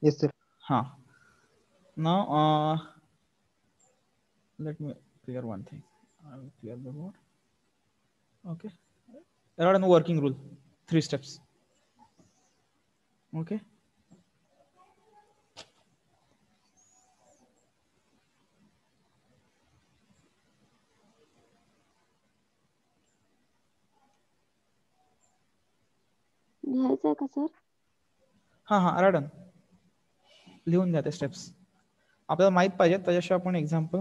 Yes, sir. Now let me clear one thing. I will clear the board. Okay. There are no working rule. 3 steps. Okay. लिहायचंय का sir? हा राडन लिहून द्या ते steps आपल्याला माहित पाहिजे त्याच्याशिवाय आपण एक्झाम्पल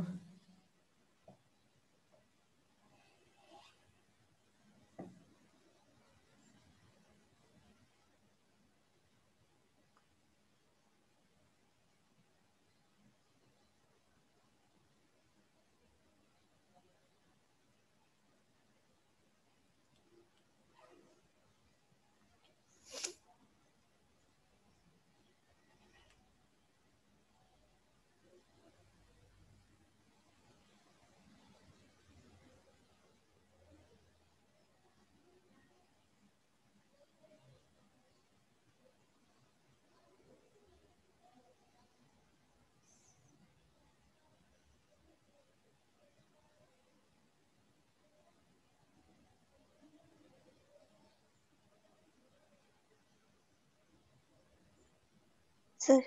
सर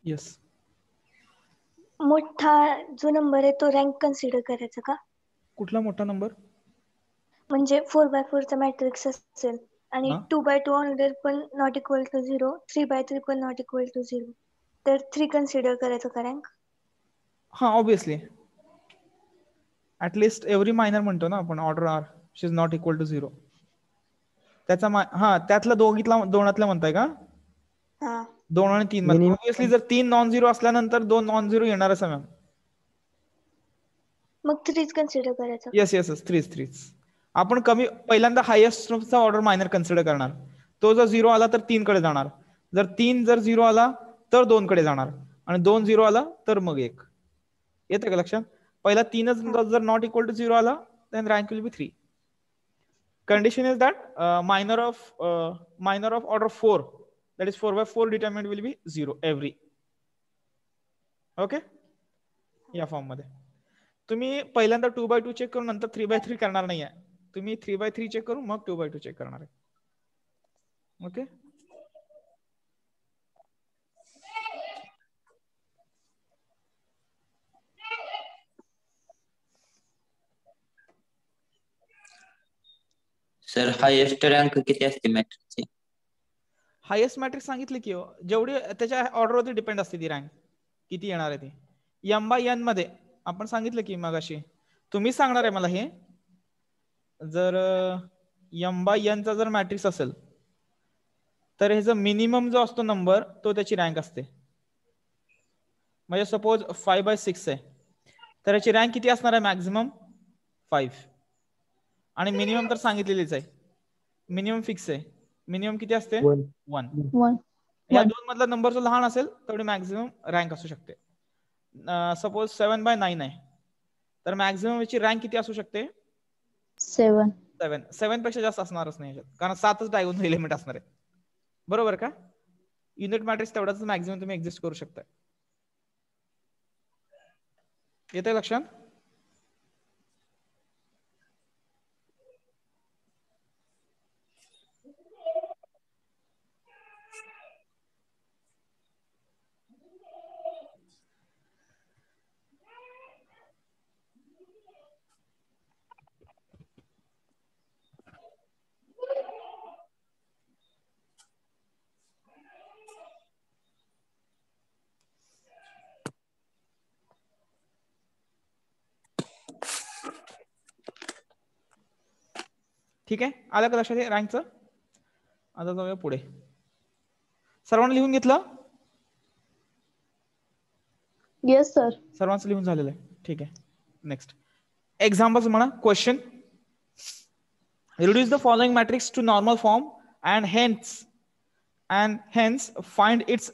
येस मोठा जो नंबर आहे तो रँक कन्सिडर करायचा का? कुठला मोठा नंबर म्हणजे 4x4 चा मॅट्रिक्स असेल आणि हा 2x2 ऑर्डर पण नॉट इक्वल टू 0, 3x3 पण नॉट इक्वल टू 0, तर 3 कन्सिडर करायचं का रँक? हा ऑब्विसली ऍटलिस्ट एव्हरी मायनर म्हणतो ना आपण order R is not equal to 0 त्याचा त्यातला दोनातला म्हणताय का? हा 2 आणि 3 मध्ये ऑब्विसली जर 3 नॉन झिरो असल्यानंतर 2 नॉन झिरो येणारच आहे मॅम. मग 3 कन्सिडर करायचं का? येस 3 आपण कमी पहिल्यांदा हायेस्टचा ऑर्डर मायनर कन्सिडर करणार. तो जर 0 आला तर 3 कडे जाणार. जर 3 जर 0 आला तर 2 कडे जाणार आणि 2 0 आला तर मग 1. येतं का लक्षात? पहिला 3च जर नॉट इक्वल टू 0 आला then rank will be 3. Condition is that minor of order 4, that is 4x4 determinant will be 0 every. Okay या फॉर्म मध्ये तुम्ही पहिल्यांदा 2x2 चेक करून नंतर 3x3 करणार नाहीये. तुम्ही 3x3 चेक करून मग 2x2 चेक करणार आहे. ओके सर हायेस्ट रँक किती असते मॅट्रिक्सची? हायेस्ट मॅट्रिक्स सांगितले की जेवढी त्याच्या ऑर्डरवरती डिपेंड असते ती रँक किती येणार आहे ती. एम बाय एन मध्ये आपण सांगितलं की मगाशी तुम्ही सांगणार आहे मला हे जर एम बाय एन चा जर मॅट्रिक्स असेल तर ह्याचा मिनिमम जो असतो नंबर तो त्याची रँक असते. म्हणजे सपोज 5/6 आहे तर याची रँक किती असणार आहे? मॅक्झिमम 5 आणि मिनिमम तर सांगितलेलीच आहे. मिनिमम फिक्स आहे. मिनिमम किती असते? 1. या दोन मधला नंबर जो लहान असेल तेवढी मॅक्झिमम रँक असू शकते. सपोज 7/9 आहे तर मॅक्झिमम याची रँक किती असू शकते? 7 पेक्षा जास्त असणारच नाही कारण 7च डायगोनल एलिमेंट असणार आहे. बरोबर का? युनिट मॅट्रिक्स तेवढाच मॅक्झिमम तुम्ही एक्झिस्ट करू शकता. येतंय लक्षात? ठीक आहे आलं का लक्षात रँकचं? आता जाऊया पुढे. सर्वांनी लिहून घेतलं? Yes sir. सर्वांचं लिहून झालेलं आहे. ठीक आहे नेक्स्ट एक्झाम्पल्स म्हणा. Question reduce the following matrix to normal form and hence find its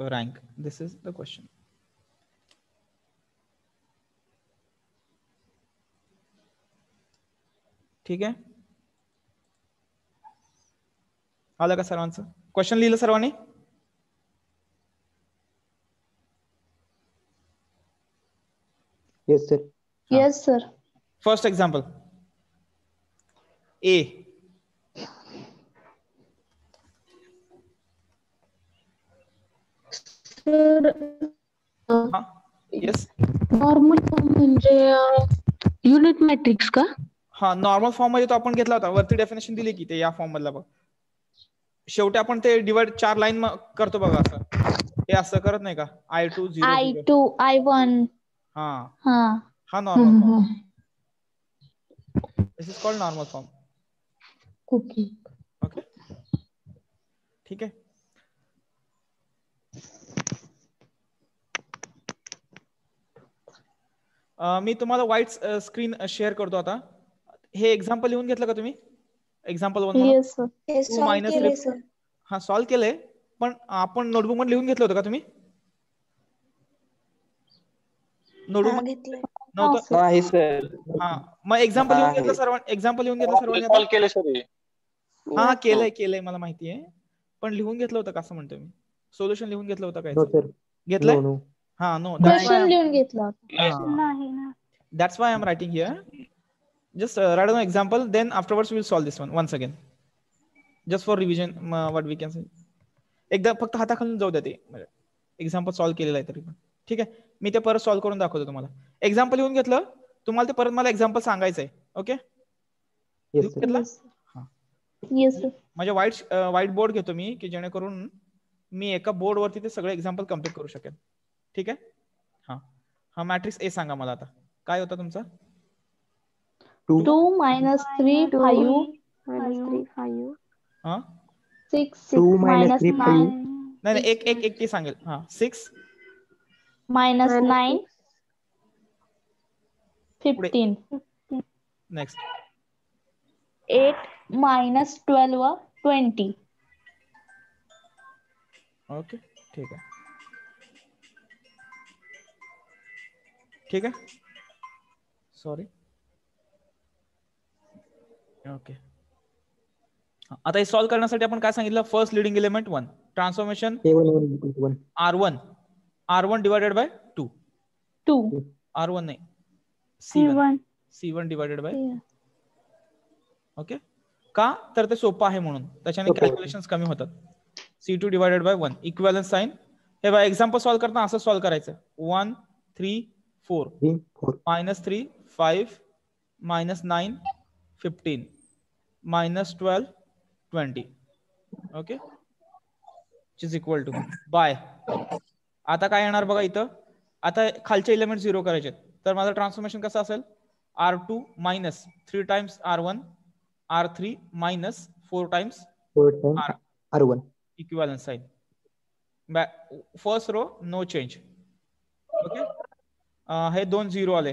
rank this is the question. ठीक आहे, आलं का सर्वांचं? क्वेश्चन लिहिलं सर्वांनी? Yes sir. Yes sir. First example A. Sir हा येस. नॉर्मल फॉर्म म्हणजे युनिट मॅट्रिक्स का? हा नॉर्मल फॉर्म मध्ये तो आपण घेतला होता, वरती डेफिनेशन दिली की ते या फॉर्म मधला बघ. शेवटी आपण ते डिवाइड 4 लाईन करतो बघा, असं हे असं करत नाही का, I2 0 0. I2 I1. हा हा हा normal form. This is called normal form. Okay. Okay ठीक आहे. मी तुम्हाला व्हाईट स्क्रीन शेअर करतो आता. हे एक्झाम्पल लिहून घेतलं का तुम्ही? एक्झाम्पल 1 म्हणून येस सर. हे 2 सॉल्व मायनस केलंय सर. हा सॉल्व्ह केलंय, पण आपण नोटबुक मध्ये लिहून घेतलं होतं का तुम्ही? नोटबुक हा घेतलंय. नव्हतं? नाही सर. हा मग एक्झाम्पल लिहून घेतलं नाही. सर्वांनी? एक्झाम्पल लिहून घेतलं सर्वांनी आता? कॉल केले सर. हा केलंय मला माहिती आहे, पण लिहून घेतलं होतं का असं म्हणतोय मी. सोल्युशन लिहून घेतलं होतं नो काय? सर. घेतलंय? No no. हा नो. क्वेश्चन लिहून घेतला. नाही ना. That's why I'm writing here. Just write down an example, then afterwards we'll solve this one once again. Just for revision, what we can say. एकदा फक्त हाताखालून जाऊ द्या ते. एक्झाम्पल सॉल्व्ह केलेलं आहे तरी पण. ठीक आहे, मी ते परत सॉल्व्ह करून दाखवतो तुम्हाला. एक्झाम्पल लिहून घेतलं, तुम्हाला ते परत मला एक्झाम्पल सांगायचं आहे. Okay yes sir. Yes sir. म्हणजे व्हाईट बोर्ड घेतो मी, की जेणेकरून मी एका बोर्ड वरती ते सगळे एक्झाम्पल कम्प्लीट करू शकेल. ठीक आहे. हा हा मॅट्रिक्स ए सांगा मला आता काय होता तुमचा? 2 -3 5 हा 6 2 -9 नाही एक की सांगेल. हा 6 -9 15 नेक्स्ट 8 -12 20. ओके ठीक आहे. ठीक आहे, सॉरी. ओके आता हे सॉल्व्ह करण्यासाठी आपण काय सांगितलं? First leading element 1, transformation R1 divided by 2. R1 नाही, C1 डिवायडेड बाय. ओके का? तर ते सोपं आहे म्हणून, त्याच्याने कॅल्क्युलेशन्स कमी होतात. C2 divided by 1 equivalent sign. हे बघा एक्झाम्पल सॉल्व्ह करताना असं सॉल्व्ह करायचं. 1 3 4 -3 5 -9 15 -12 20. Okay is equal to by. आता काय येणार बघा इथं? आता खालचे एलिमेंट 0 करायचे, तर माझं ट्रान्सफॉर्मेशन कसं असेल? R2 minus 3 times R1 R3 minus 4 times R1 equivalent sign. First row no change. Okay हे 2 0 आले.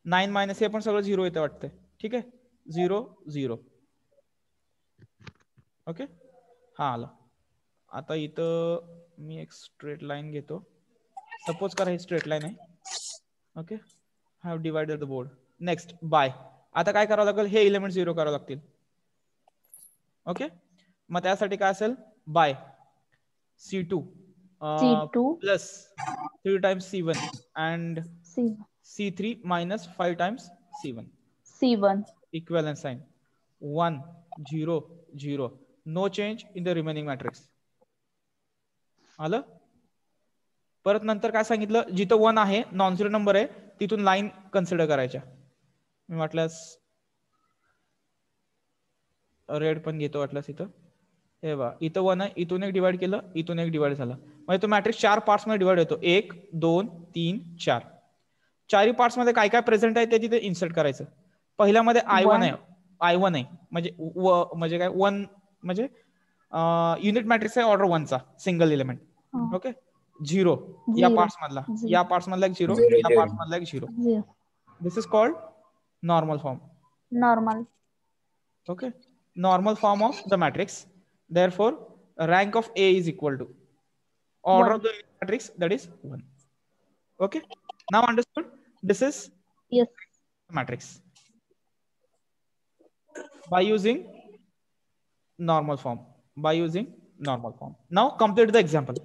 9 मायनस हे पण सगळं 0 येतं वाटतंय. ठीक आहे 0 0. ओके हा आला. आता इथं मी एक स्ट्रेट लाईन घेतो. सपोज करा ही स्ट्रेट लाईन आहे. Okay have divided the board. Next by. आता काय करावं लागेल? हे एलिमेंट 0 करावं लागतील. ओके मग त्यासाठी काय असेल? By C2 plus 3 times C1 and C3 minus 5 times C1 equivalent sign. 1 0 0 no change in the remaining matrix. आलं? परत नंतर काय सांगितलं? जिथं 1 आहे नॉन झिरो नंबर आहे तिथून लाईन कन्सिडर करायच्या. मी वाटल्यास रेड पण घेतो वाटल्यास इथं. हे बघा इथं 1 आहे, इथून एक डिवाइड केलं, इथून एक डिवाइड झाला, म्हणजे तो मॅट्रिक्स 4 पार्ट्स मध्ये डिवाइड होतो. 1 2 3 4. चारही पार्ट्स मध्ये काय काय प्रेझेंट आहे ते तिथे इन्सर्ट करायचं. पहिल्यामध्ये I1 आहे म्हणजे काय 1 म्हणजे युनिट मॅट्रिक्स आहे ऑर्डर 1 चा सिंगल एलिमेंट. ओके 0 या पार्ट्स मधला, या पार्ट्स मधला एक 0, या पार्ट्स मधला एक 0. This is called normal form. Okay normal form of the matrix. Therefore rank of A is equal to order of the matrix, that is 1. Okay now understood? This is yes matrix. by using normal form. By using normal form. Now complete the example.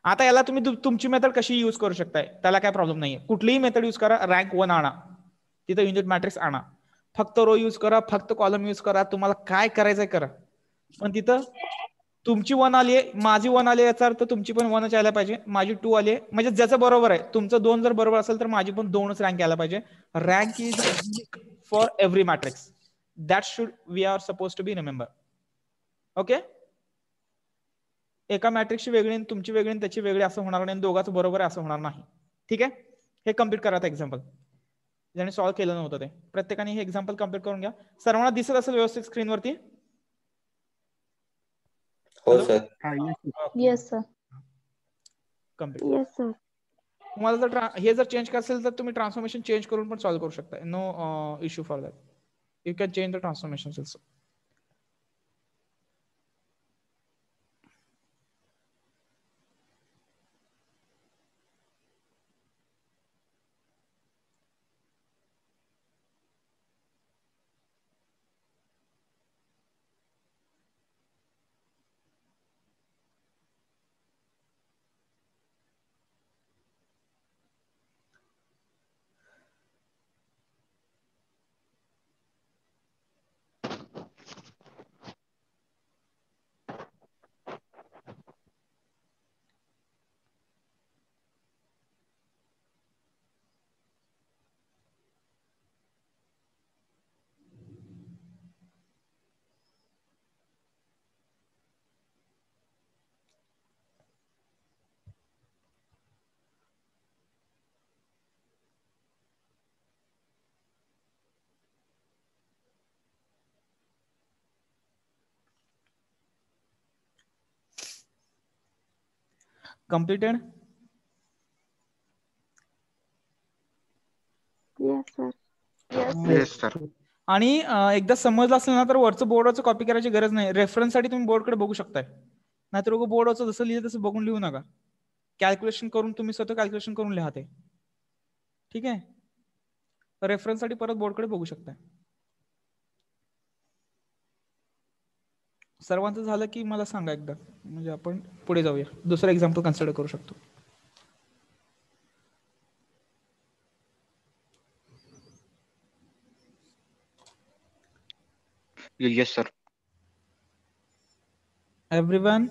आता याला तुम्ही तुमची method कशी use करू शकताय, त्याला काय problem नाहीये. कुठलीही मेथड यूज करा, रँक 1 आणा, तिथं युनिट मॅट्रिक्स आणा, फक्त रो यूज करा, फक्त कॉलम यूज करा, तुम्हाला काय करायचंय करा. पण तिथं तुमची 1 आली आहे, माझी 1 आली, याचा अर्थ तुमची पण 1च यायला पाहिजे, माझी 2 आली आहे, म्हणजे ज्याचं बरोबर आहे, तुमचं 2 जर बरोबर असेल तर माझी पण 2च रँक यायला पाहिजे. Rank is unique for every matrix. That should we are suppose to be remember. Okay. एका मॅट्रिक्सची वेगळी, तुमची वेगळी, त्याची वेगळी असं होणार नाही, दोघांचं बरोबर आहे असं होणार नाही. ठीक आहे. हे कम्प्लीट करा एक्झाम्पल, ज्याने सॉल्व्ह केलं नव्हतं ते. प्रत्येकाने हे एक्झाम्पल कम्प्लीट करून घ्या. सर्वांना दिसत असेल व्यवस्थित स्क्रीनवरती? हो sir. Yes sir. Complete. Yes sir. तुम्हाला जर हे जर चेंज करायचं असेल तर तुम्ही ट्रान्सफॉर्मेशन चेंज करून पण सॉल्व्ह करू शकता. No issue for that. You can change the transformation also. Completed? Yes sir. Yes sir. आणि एकदा समजलं असेल ना तर वरचं बोर्डवरचं कॉपी करायची गरज नाही. रेफरन्ससाठी तुम्ही बोर्डकडे बघू शकताय. नाहीतर बोर्डवरचं जसं लिहिलं तसं बघून लिहू नका. कॅल्क्युलेशन करून तुम्ही स्वतः कॅल्क्युलेशन करून लिहा ते. ठीक आहे. रेफरन्ससाठी परत बोर्डकडे बघू शकताय. सर्वांचं झालं की मला सांगा एकदा, म्हणजे आपण पुढे जाऊया. दुसरं एक्झाम्पल कन्सिडर करू शकतो. Yes sir. Everyone,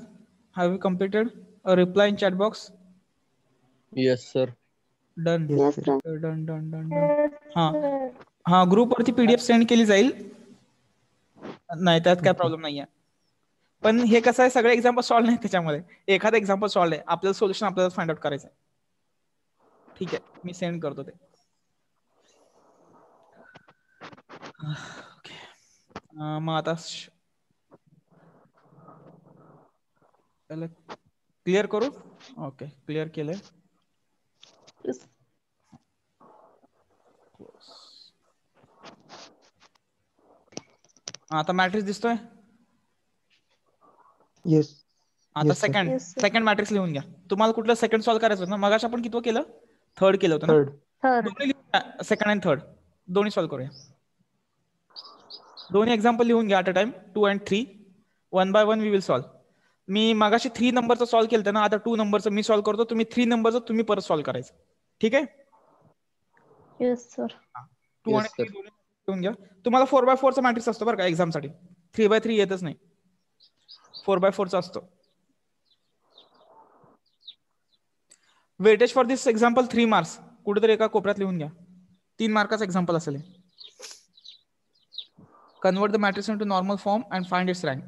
have you completed a reply in chat box? Yes sir. Done. Yes sir. Done. हा ग्रुप वरती पीडीएफ सेंड केली जाईल. नाही त्यात काय प्रॉब्लेम नाहीये. पण हे कसं आहे, सगळे एक्झाम्पल सॉल्व्ह नाही त्याच्यामध्ये. एखादा एक्झाम्पल सॉल्व्ह आहे, आपल्याला सोल्युशन आपल्याला फाइंड आउट करायचं आहे. ठीक आहे, मी सेंड करतो ते. ओके. मग आता क्लिअर करू. ओके, क्लिअर केलंय. आता मॅट्रिक्स दिसतोय. येस. आता सेकंड मॅट्रिक्स लिहून घ्या. तुम्हाला कुठलं सेकंड सॉल्व्ह करायचं होतं ना? मगाशी आपण किती केलं? थर्ड केलं होतं ना? दोन्ही सेकंड आणि थर्ड दोन्ही सॉल्व्ह करूया. दोन्ही एक्झाम्पल लिहून घ्या at a time. 2 and 3. 1 by 1 we will solve. मी मगाशी 3 नंबरचं सॉल्व्ह केलं ना, आता 2 नंबरचं मी सॉल्व्ह करतो. तुम्ही 3 नंबरचं तुम्ही परत सॉल्व्ह करायचं. ठीक आहे. Yes sir. 2 आणि 3 दोन्ही लिहून घ्या. तुम्हाला 4x4 चा मॅट्रिक्स असतो बरं का एक्झामसाठी. 3x3 येतच नाही. 4x4 चा असतो. Weightage for this example 3 marks. कुठेतरी एका कोपऱ्यात लिहून घ्या. 3 मार्काचं एक्झाम्पल असेल. Convert the matrix into normal form and find its rank.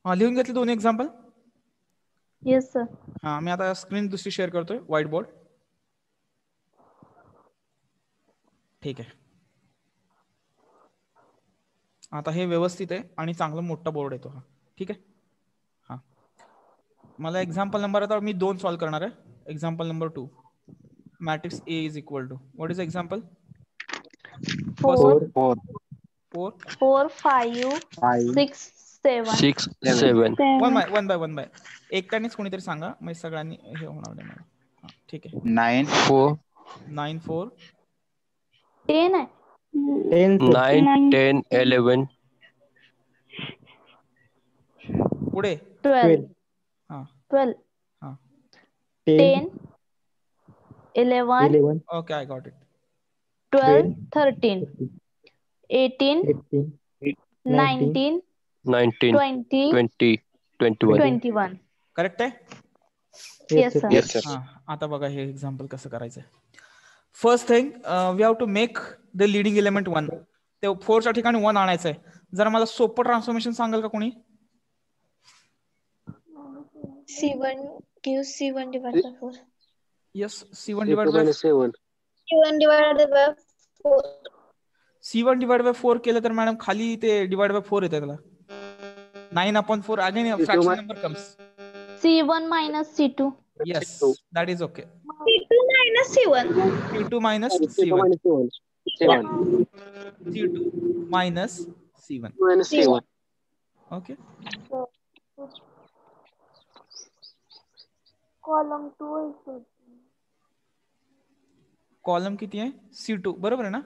लिहून घेतले दोन्ही एक्झाम्पल. Yes sir. हा, मी आता स्क्रीन दुसरी शेअर करतोय, व्हाईट बोर्ड. ठीक आहे. आता हे व्यवस्थित आहे आणि चांगला मोठा बोर्ड येतो हा. ठीक आहे. हा, मला एक्झाम्पल नंबर, आता मी 2 सॉल्व्ह करणार आहे. Example number 2, matrix A is equal to, what is example? 4 4 4 5 6 7 6 7 one by एकट्यानेच कोणीतरी सांगा, मग सगळ्यांनी हे होणार नाही मला. हा, ठीक आहे. 9 4 9 4 10 आहे. 9 10 11 पुढे 12 हा 12 हा 10 11 okay, I got it. 12 13 18 19 19 20 20 21 21. Correct आहे. Yes sir. Yes, sir. हा, आता बघा हे एक्झाम्पल कसं करायचं. First thing, we have to make the leading element 1. ते 4च्या ठिकाणी 1 आणायचं आहे. जरा मला सोपं ट्रान्सफॉर्मेशन सांगाल का कोणी? C1 gives C1 divided by 4. Yes, C1 divide by C1 divided by 4. C1 divide by 4 केलं तर मॅडम खाली ते डिवाइड बाय 4 येते त्याला. 9/4 again fraction number comes. C1 minus C2. Yes, that is okay. C2 minus C1. C2 minus C1. C2 minus C1. Okay. Column 2 is column किती आहे? C2 बरोबर आहे ना?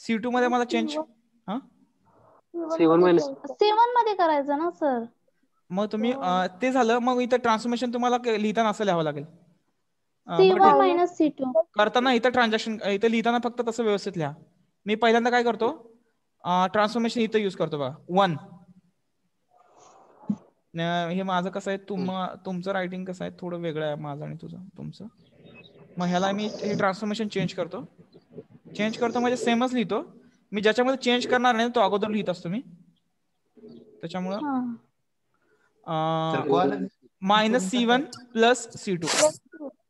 C2 मध्ये मला चेंज, हा C1 मध्ये करायचं ना सर. मग तुम्ही ते झालं, मग इथं ट्रान्सफॉर्मेशन तुम्हाला लिहिताना असं लिहावं लागेल. C1 minus C2. करताना इथं ट्रान्झॅक्शन, इथं लिहिताना फक्त तसं व्यवस्थित लिहा. मी पहिल्यांदा काय करतो, ट्रान्सफॉर्मेशन इथं यूज करतो बघा, 1. हे माझं कसं आहे, तुमचं रायटिंग कसं आहे, थोडं वेगळं आहे माझं आणि तुमचं. मग ह्याला मी हे ट्रान्सफॉर्मेशन चेंज करतो म्हणजे सेमच लिहितो. मी ज्याच्यामध्ये चेंज करणार नाही तो अगोदर लिहित असतो मी. त्याच्यामुळं -C1 plus C2.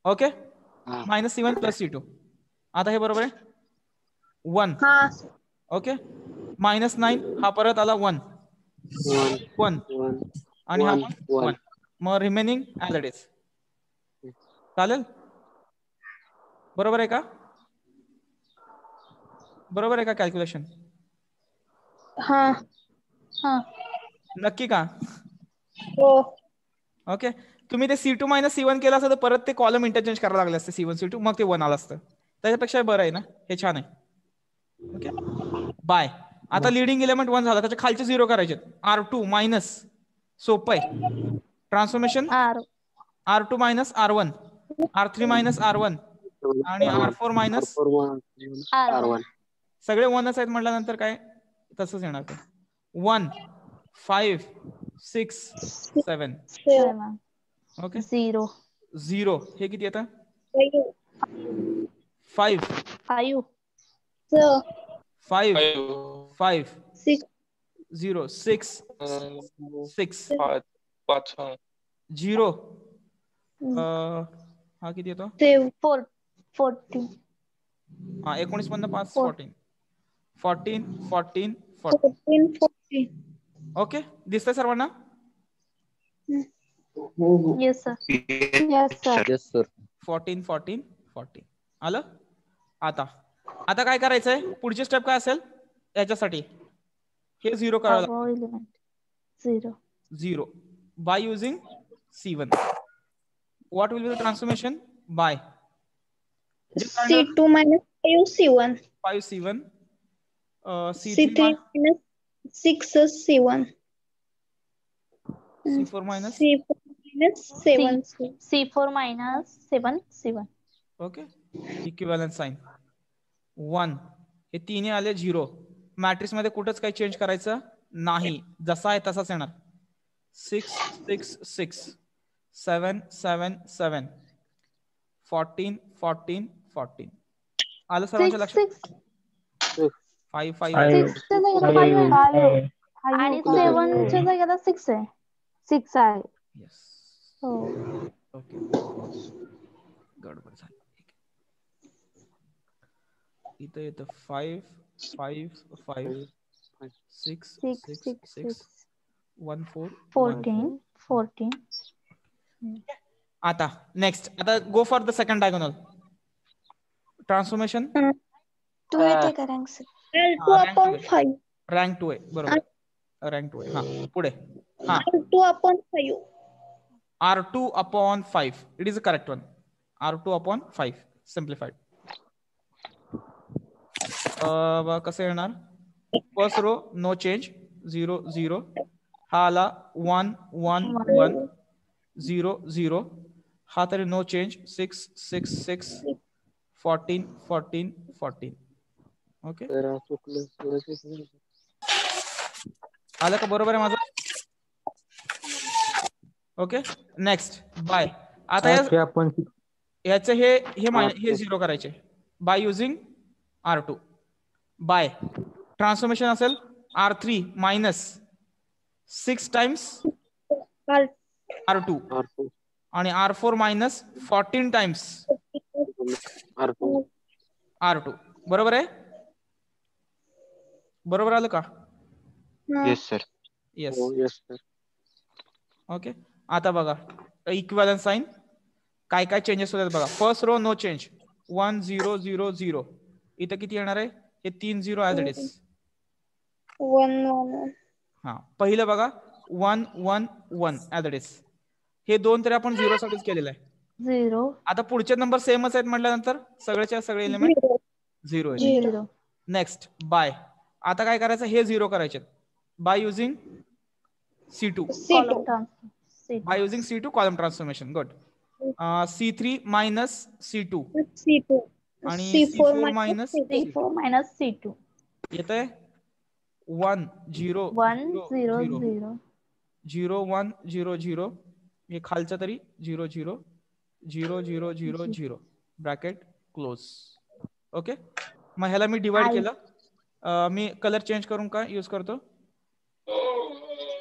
Okay, -C1 plus C2. आता हे बरोबर आहे, 1. ओके, -9 हा परत आला 1 आणि हा पण 1. मग रिमेनिंग ॲज इट इज. चालेल? बरोबर आहे का? बरोबर आहे का कॅल्क्युलेशन? नक्की का? ओके, तुम्ही ते C2 minus C1 केलं असतं तर परत ते कॉलम इंटरचेंज करायला लागले असते, C1 C2, मग ते 1 आलं असतं. त्याच्यापेक्षा बरं आहे ना, हे छान आहे. Okay, by. आता लिडिंग एलिमेंट 1 झाला, त्याच्या खालचे 0 करायचे. R2 मायनस, सोपं आहे transformation. R2 minus R1, R3 minus R1 आणि R4 मायनस R1. सगळे 1च आहेत म्हटल्यानंतर काय तसंच येणार ते. 1 5 6 7. ओके, 0 हे किती येतं? 5 5 0 6 6 0 हा किती येतो? 14. हा, 19 मधनं 5 14 14 14. ओके, दिसतंय सर्वांना? Yes sir. Yes sir. 14 14 14 आलं. आता काय करायचंय, पुढची स्टेप काय असेल याच्यासाठी? हे 0 करायला लागेल. 0 by using C1. What will be the transformation? By C2 minus 5C1. 5C1 C3 minus 6C1. C4 minus C4 minus 7C. C4 minus 7C1. Okay, equivalent sign 1. हे तिन्ही आले 0. मॅट्रिक्स मध्ये कुठंच काही चेंज करायचं नाही, जसा आहे तसाच येणार. 6 6 6 7 7 7 14 14 14 आलं सर्वांच्या लक्षात? 5 5 6 5 आणि Close. 7च्या जागेला 6 आहे. 6 आहे. येस. हो. ओके, गडबड झाली. इथं येतं 5 5 5 6 6 6 6 6 6 1 4 1 14 14. आता नेक्स्ट, आता go for the second diagonal transformation. 2 येते का rank sir? L2 upon 5. Rank 2 आहे, बरोबर, रँक 2 आहे. हा, पुढे. हा, L2 upon 5. R2 upon 5. It is the correct one. R2 upon 5 simplified. कसं येणार? First row no change, 0 0. हा आला 1 1 1 0 0. हा तरी नो चेंज, 6 6 6 14 14 14. ओके, आलं का? बरोबर आहे माझं? Okay, next by. आता याचं हे 0 करायचे by using R2. Bye transformation असेल R3 मायनस 6 टाइम्स R2 आणि R4 मायनस 14 टाइम्स R2. बरोबर आहे? बरोबर आलं का? Yes sir. येस. ओके, आता बघा इक्विव्हॅलन्स साइन काय काय चेंजेस होतात बघा. First row no change, 1 0 0 0. इथं किती येणार आहे? हे 3 0 ऍज इट इज. 1 1. हा, पहिलं बघा 1 1 1 ऍज इट इज. हे दोन तरी आपण 0 साठीच केलेलं आहे. 0 आता पुढचे नंबर सेमच आहेत म्हटल्यानंतर सगळेच्या सगळे एलिमेंट 0 आहेत. 0. Next by. आता काय करायचं? हे 0 करायचे by using C2. Column transform. By using C2 column transformation. Good. C3 minus C2 C2. आणि C4 minus C4 minus C2. येतंय 1 0 1 0 0 0 0. 0 1 0 0. हे खालचं तरी 0 0 0 0 0 0 ब्रॅकेट क्लोज. ओके, मग ह्याला मी डिवाइड केलं. मी कलर चेंज करून का यूज करतो?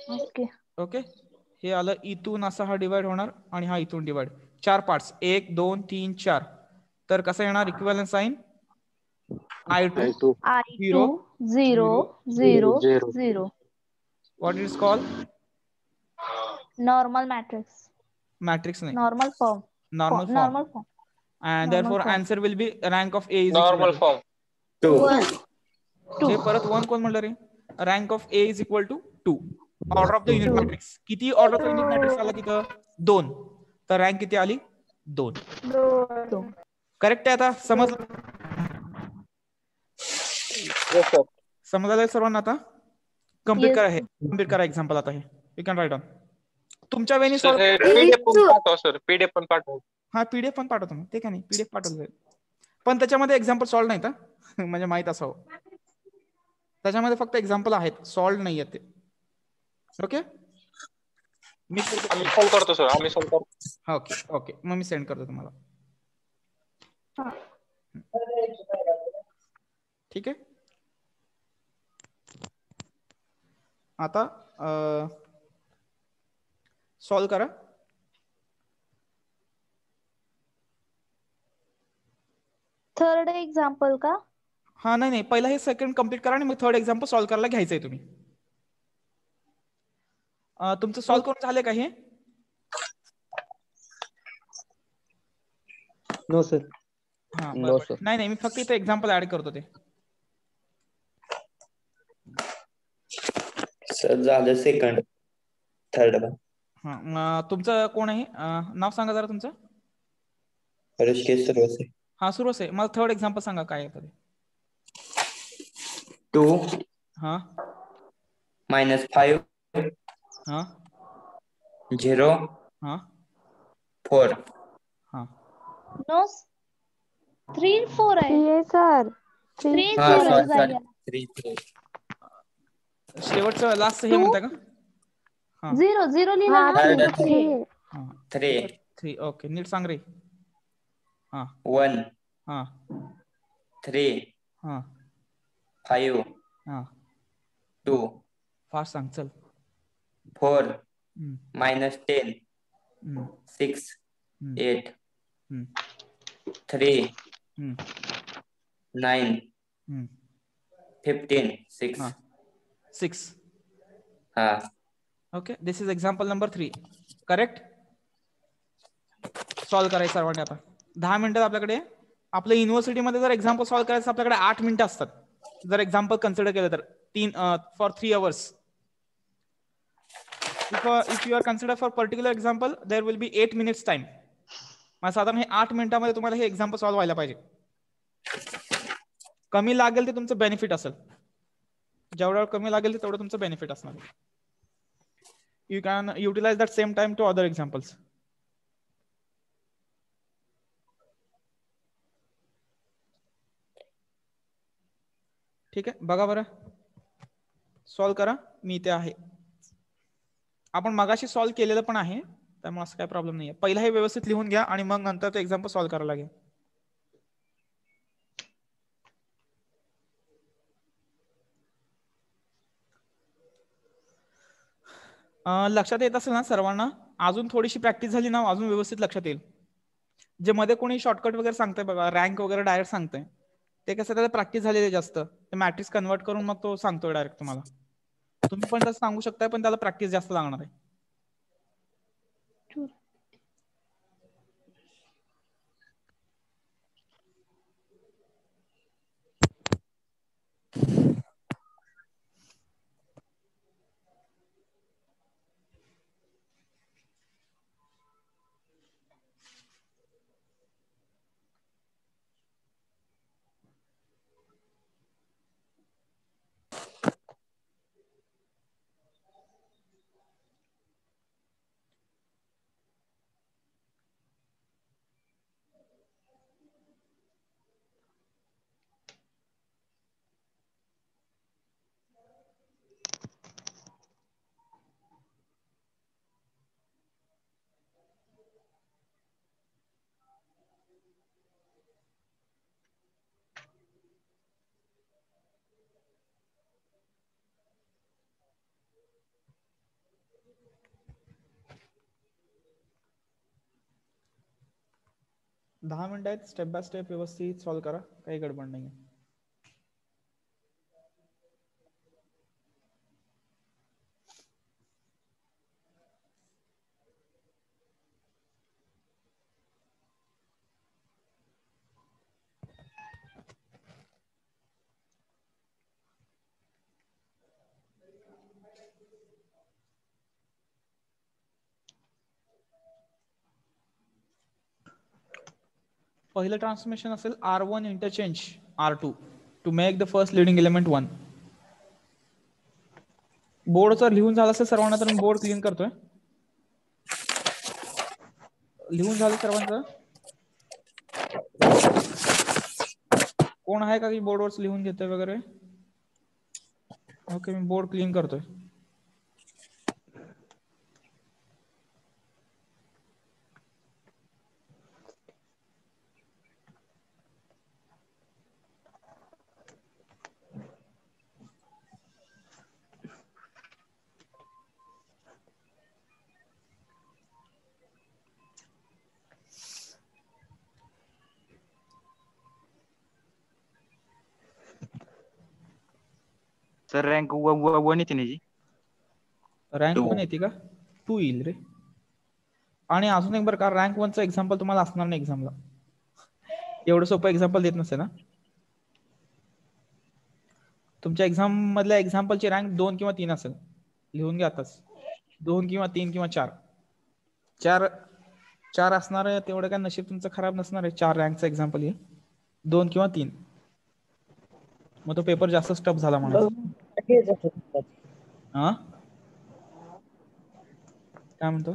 ओके. ओके, हे आलं इथून असा हा डिवाइड होणार आणि हा इथून डिवाइड. 4 पार्ट्स, 1 2 3 4. तर कसं येणार equivalence sign? I2 I2 0 0 0. What is call? Normal matrix. Matrix नाही, normal form. Normal normal form. Form. And Normal therefore form. answer will be rank of A is normal equal to 2. 1. हे परत 1 कोण म्हणलं रे? Rank of A is equal to 2. Order of the unit matrix किती? Order of the unit matrix आला तिथं 2. तर rank किती आली? 2. करेक्ट आहे? आता समजलं? समजलं सर्वांना? आता कम्प्लीट करा. हे कम्प्लीट करा एक्झाम्पल. आता हे यू कॅन राईट ऑन तुमच्या वेळी सॉल्व. पीडीएफ पण पाठव. हा, पीडीएफ पण पाठवतो मी. ते काय नाही, पीडीएफ पाठवलं पण त्याच्यामध्ये एक्झाम्पल सॉल्व नाहीत हा. म्हणजे माहित असावं, त्याच्यामध्ये फक्त एक्झाम्पल आहेत, सॉल्व नाही आहेत ते. ओके, मी सॉल्व करतो सर. आम्ही सॉल्व करतो. ओके ओके, मग मी सेंड करतो तुम्हाला. ठीक आहे. आता सॉल्व करा. थर्ड एक्झाम्पल का? हा, नाही पहिला हे सेकंड कम्प्लीट करा आणि मग थर्ड एक्झाम्पल सॉल्व करायला घ्यायचंय तुम्ही. तुमचं सॉल्व करून झालंय का हे? No sir. हा, नो सर. नाही मी फक्त इथे एक्झाम्पल ऍड करतो ते. सर झालं सेकंड. थर्ड. हा, तुमचं कोण आहे? नाव सांगा जरा तुमचं. ऋषिकेश सुरवसे. हा, सुरू आहे. मला थर्ड एक्झाम्पल सांगा काय आहे ते. 2 हा minus 5 हा 0 हा 4. हा. नो 3 4 आहे सर. 3 हा 0 सॉरी जागा. 3. शेवटचं लास्ट हे म्हणता का? हा 0 0 लिहिला ना. थर्ड 3 3. 3. ओके, नीट सांग रे. हा 1 हा 3 हा 5 हा 2 फास्ट सांग चल. 4 हम्म, minus 10, हम्म, 6, हम्म, 8, हम्म, 3, हम्म, 9, हम्म. 15, 6. हा 6. हा. Okay, this is example number 3. Correct. Solve करायचं सर्वांनी आता. 10 मिनिटात आपल्याकडे. आपल्या युनिव्हर्सिटीमध्ये जर एक्झाम्पल सॉल्व्ह करायचं आपल्याकडे 8 मिनिटं असतात. जर एक्झाम्पल कन्सिडर केलं तर for 3 hours. If you are considered for particular example, there will be 8 minutes time. मग साधारण हे 8 मिनिटांमध्ये तुम्हाला हे एक्झाम्पल सॉल्व्ह व्हायला पाहिजे. कमी लागेल ते तुमचं बेनिफिट असेल. जेवढं कमी लागेल तेवढं तुमचं बेनिफिट असणार. You can utilise that same time to other examples. ठीक आहे, बघा बरं, सॉल्व्ह करा. मी इथे आहे. आपण मगाशी सॉल्व्ह केलेलं पण आहे, त्यामुळे असं काही प्रॉब्लेम नाही आहे. पहिला हे व्यवस्थित लिहून घ्या आणि मग नंतर ते एक्झाम्पल सॉल्व्ह करायला लागेल. लक्षात येत असेल ना सर्वांना? अजून थोडीशी प्रॅक्टिस झाली ना अजून व्यवस्थित लक्षात येईल. जे मध्ये कोणी शॉर्टकट वगैरे सांगतंय बघा, रँक वगैरे डायरेक्ट सांगतंय, ते कसं त्याला प्रॅक्टिस झालेली आहे जास्त. ते मॅट्रिक्स कन्वर्ट करून मग तो सांगतोय डायरेक्ट तुम्हाला. तुम्ही पण तसं सांगू शकताय, पण त्याला प्रॅक्टिस जास्त लागणार आहे. दहा मिनिटं आहेत, स्टेप बाय स्टेप व्यवस्थित सॉल्व्ह करा, काही गडबड नाही. पहिलं ट्रान्सफॉर्मेशन असेल R1 interchange R2 to make the first leading element 1. बोर्डचं लिहून झालं असेल सर्वांना तर मी बोर्ड क्लीन करतोय. लिहून झालं सर्वांचं? कोण आहे का की बोर्डवरच लिहून घेतोय वगैरे? ओके, मी बोर्ड क्लीन करतोय. सर रँक 1 येते ना जी? रँक 1 येते का? 2 येईल रे. आणि अजून एक बरं का, रँक 1चं एक्झाम्पल तुम्हाला असणार नाही एक्झामला. एवढं सोपं एक्झाम्पल देत नसते ना. तुमच्या एक्झाम मधल्या एक्झाम्पलची रँक 2 किंवा 3 असेल. लिहून घ्या आताच. 2 किंवा 3 किंवा 4. 4 असणार आहे, तेवढं काय नशीब तुमचं खराब नसणार आहे. 4 रँकचं एक्झाम्पल आहे. 2 किंवा 3. मग तो पेपर जास्त स्टफ झाला म्हणायचं. हा, काय म्हणतो?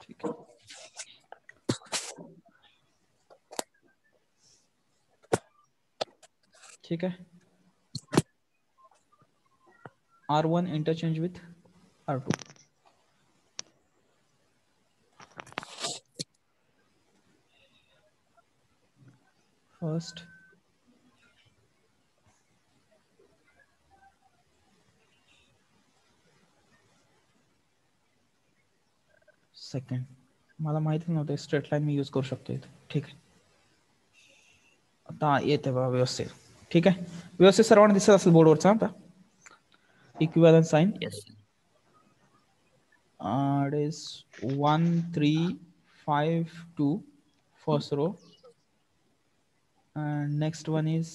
ठीक आहे. ठीक आहे. R1 interchange with R2. First second, मला माहिती नव्हतं स्ट्रेट लाईन मी यूज करू शकतो इथे. ठीक आहे, आता येते बघा व्यवस्थित. ठीक आहे, व्यवस्थित सर्वांना दिसत असेल बोर्डवरचा. आता equivalent sign it is 1 3 5 2 first row, and next one is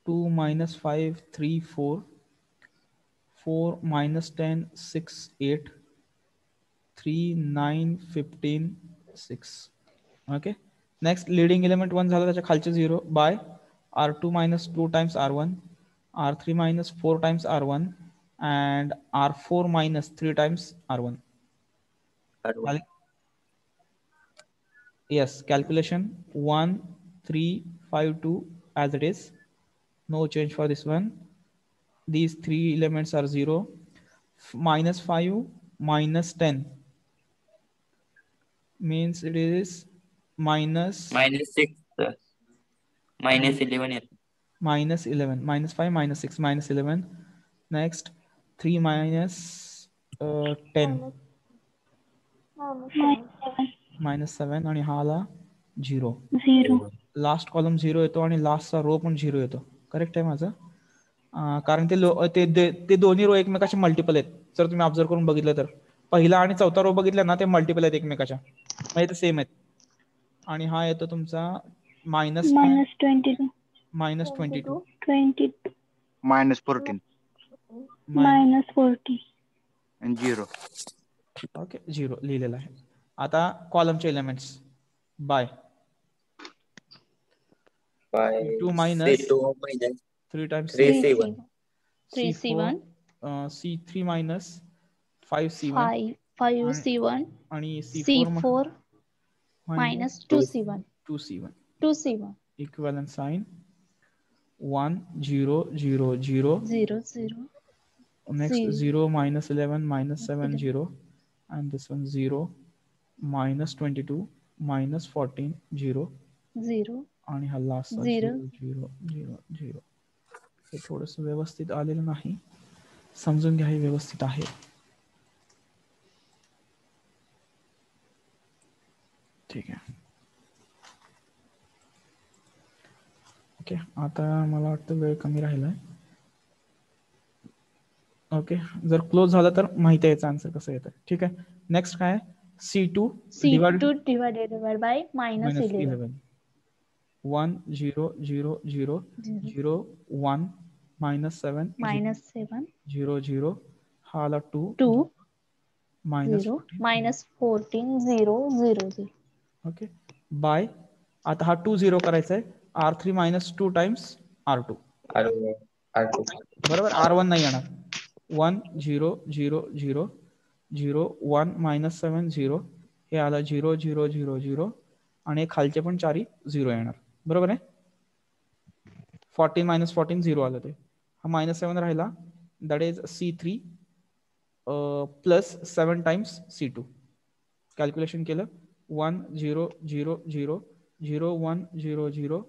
2 minus 5 3 4 4 minus 10 6 8 3 9 15 6. okay, next leading element 1 झाला, त्याच्या खालचे 0 by r2 minus 2 times r1, r3 minus 4 times r1 and r4 minus 3 times r1. Yes, calculation 1 3 5 2 as it is, no change for this one. These three elements are 0. Minus 5 minus 10 means it is minus 6 sir. minus 11 minus 11, minus 5 minus 6 minus 11. Next 3 minus 10 minus 7 आणि हा आला 0. Last column 0 येतो आणि लास्टचा row पण 0 येतो. Correct आहे माझं? कारण ते दोन्ही रो एकमेकाचे मल्टिपल आहेत. जर तुम्ही ऑब्झर्व करून बघितलं तर पहिला आणि चौथा रो बघितला ना, ते मल्टिपल आहेत एकमेकाच्या, म्हणजे ते सेम आहेत. आणि हा येतो तुमचा minus 22 minus 22 minus 14 minus 40 and 0. Okay, 0 लिहिलेला आहे. आता कॉलमचे elements bye 2 minus 3 times 3c1 3c1 c3 minus 5c1 5c1 आणि c4 minus 2c1 2c1 equivalent sign 1 0 0 0 0 0 next 0 minus 11 minus 7 0 and this one 0 minus 22 minus 14 0 0 आणि हा लास्ट 0 0 0 0. हे थोडंसं व्यवस्थित आलेलं नाही, समजून घ्या, हे व्यवस्थित आहे. ठीक आहे. ओके, आता मला वाटतं वेळ कमी राहिलाय. ओके, जर क्लोज झालं तर माहिती आहे याचा आन्सर कसं येतं. ठीक आहे, नेक्स्ट काय C2 divided by minus 11 1 0 0 0 0 1 minus 7 0 0 हा आला 2 minus 14 0 0 0. ओके, बाय आता हा 2 0 करायचा आहे, r3 minus 2 times r2 बरोबर, r1 नाही येणार. 1 0 0 0 0 1 minus 7 0 हे आला 0 0 0 0 आणि खालचे पण चारी 0 येणार. बरोबर आहे. 14 minus 14 0 आलं, ते हा minus 7 राहिला, that is C3 plus 7 times C2. Calculation केलं 1 0 0 0 0 1 0 0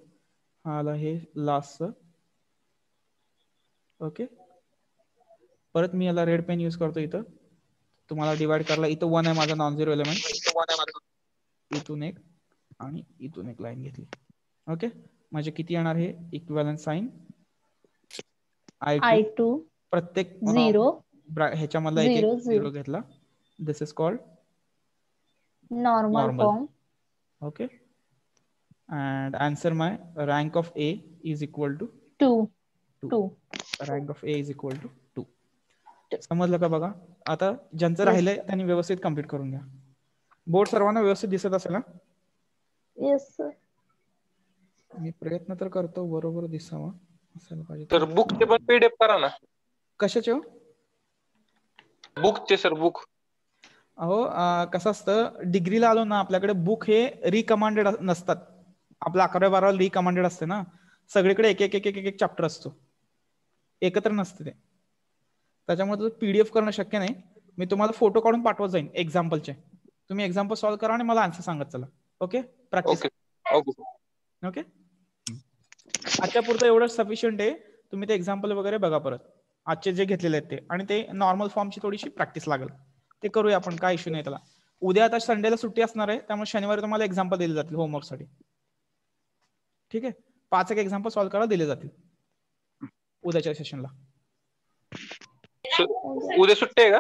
हा आला हे लास्टचं. ओके, परत मी याला रेड पेन यूज करतो इथं तुम्हाला डिवाइड करायला. इथं 1 आहे माझा नॉन झिरो एलिमेंट, इथून एक आणि इथून एक लाईन घेतली. ओके, म्हणजे किती येणार हे इक्विव्हॅलंट साइन I2 प्रत्येक 0 ह्याच्यामधला एक 0 घेतला. This is called normal form. Okay, and answer my rank of A is equal to 2. Rank of A is equal to 2. समजलं का? बघा, आता ज्यांचं राहिलंय त्यांनी व्यवस्थित कंप्लीट करून घ्या. बोर्ड सर्वांना व्यवस्थित दिसत असेल ना? Yes sir. मी प्रयत्न तर करतो बरोबर दिसावा असायला पाहिजे. तर बुकचे पण पीडीएफ करा ना. कशाचे हो? बुकचे सर, बुक. अहो कसं असतं, डिग्रीला आलो ना आपल्याकडे बुक हे रिकमांडेड नसतात. आपलं 11-12 रिकमांडेड असते ना, सगळीकडे एक एक एक एक एक चॅप्टर असतो, एकत्र नसते ते. त्याच्यामुळे पीडीएफ करणं शक्य नाही. मी तुम्हाला फोटो काढून पाठवत जाईन एक्झाम्पलचे, तुम्ही एक्झाम्पल सॉल्व्ह करा आणि मला आन्सर सांगत चला. Okay, practice. ओके, आजच्या पुरतं एवढं सफिशियंट आहे. तुम्ही ते एक्झाम्पल वगैरे बघा परत, आजचे जे घेतलेले आहेत ते, आणि ते नॉर्मल फॉर्मची थोडीशी प्रॅक्टिस लागेल, ते करूया आपण, काय इश्यू नाही त्याला. उद्या आता संडेला सुट्टी असणार आहे, त्यामुळे शनिवारी तुम्हाला एक्झाम्पल दिले जातील होमवर्कसाठी. ठीक आहे, 5 एक एक्झाम्पल सॉल्व्ह करायला दिले जातील उद्याच्या सेशनला. उद्या सुट्टी आहे का?